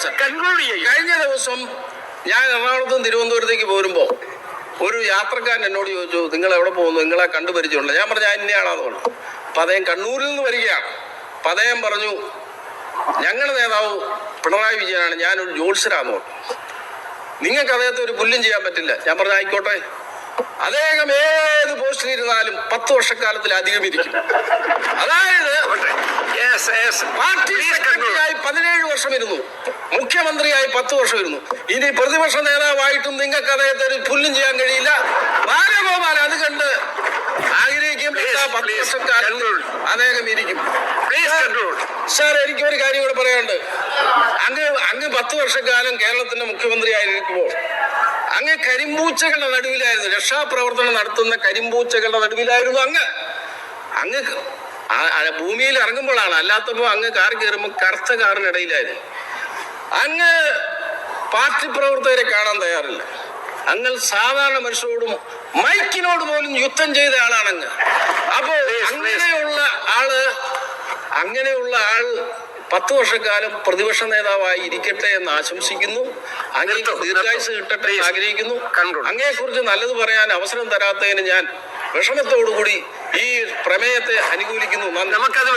Sir. കഴിഞ്ഞ ദിവസം ഞാൻ എറണാകുളത്തും തിരുവനന്തപുരത്തേക്ക് പോരുമ്പോൾ ഒരു യാത്രക്കാരൻ എന്നോട് ചോദിച്ചു, നിങ്ങൾ എവിടെ പോകുന്നു, നിങ്ങളെ കണ്ടുപരിചയമുണ്ട്? ഞാൻ പറഞ്ഞു, ഞാൻ ഇന്നയാളാന്ന് പറഞ്ഞു. അപ്പം അദ്ദേഹം കണ്ണൂരിൽ നിന്ന് വരികയാണ്. അപ്പം അദ്ദേഹം പറഞ്ഞു, ഞങ്ങളുടെ നേതാവ് പിണറായി വിജയനാണ്, ഞാനൊരു ജോത്സ്യരാന്ന് പറഞ്ഞു. നിങ്ങൾക്ക് അദ്ദേഹത്തെ ഒരു പുല്ലും ചെയ്യാൻ പറ്റില്ല. ഞാൻ പറഞ്ഞു, ആയിക്കോട്ടെ. അദ്ദേഹം ഏത് പോസ്റ്റിലിരുന്നാലും 10 വർഷക്കാലത്തിലധികം ഇരിക്കും. അതായത് പാർട്ടി സെക്രട്ടറിയായി 17 വർഷം ഇരുന്നു, മുഖ്യമന്ത്രിയായി 10 വർഷം ഇരുന്നു. ഇനി പ്രതിപക്ഷ നേതാവായിട്ടും നിങ്ങൾക്ക് അദ്ദേഹത്തെ ഒരു പുല്ലും ചെയ്യാൻ കഴിയില്ല. ബാലഗോപാൽ അത് കണ്ട് ആഗ്രഹിക്കുമ്പോൾ 10 വർഷക്കാലം അദ്ദേഹം ഇരിക്കും. സാർ, എനിക്കൊരു കാര്യം കൂടെ പറയാനുണ്ട്. അങ്ങ് 10 വർഷക്കാലം കേരളത്തിന്റെ മുഖ്യമന്ത്രിയായിരിക്കുമ്പോൾ അങ്ങ് കരിമ്പൂച്ചകളുടെ നടുവിലായിരുന്നു, രക്ഷാപ്രവർത്തനം നടത്തുന്ന കരിമ്പൂച്ചകളുടെ നടുവിലായിരുന്നു അങ്ങ് ഭൂമിയിൽ ഇറങ്ങുമ്പോഴാണ്. അല്ലാത്തപ്പോൾ അങ്ങ് കാർ കയറുമ്പോൾ കറുത്ത കാറിനിടയിലായിരുന്നു. അങ്ങ് പാർട്ടി പ്രവർത്തകരെ കാണാൻ തയ്യാറില്ല. അങ്ങ് സാധാരണ മനുഷ്യരോടും മൈക്കിനോട് പോലും യുദ്ധം ചെയ്ത ആളാണ് അങ്ങ്. അപ്പോൾ അങ്ങനെയുള്ള ആൾ 10 വർഷക്കാലം പ്രതിപക്ഷ നേതാവായി ഇരിക്കട്ടെ എന്ന് ആശംസിക്കുന്നു. അങ്ങനെ ദീർഘായുസ് കിട്ടട്ടെ എന്ന് ആഗ്രഹിക്കുന്നു. അങ്ങയെക്കുറിച്ച് നല്ലത് പറയാൻ അവസരം തരാത്തതിന് ഞാൻ വിഷമത്തോടുകൂടി ഈ പ്രമേയത്തെ അനുകൂലിക്കുന്നു. നമുക്കത്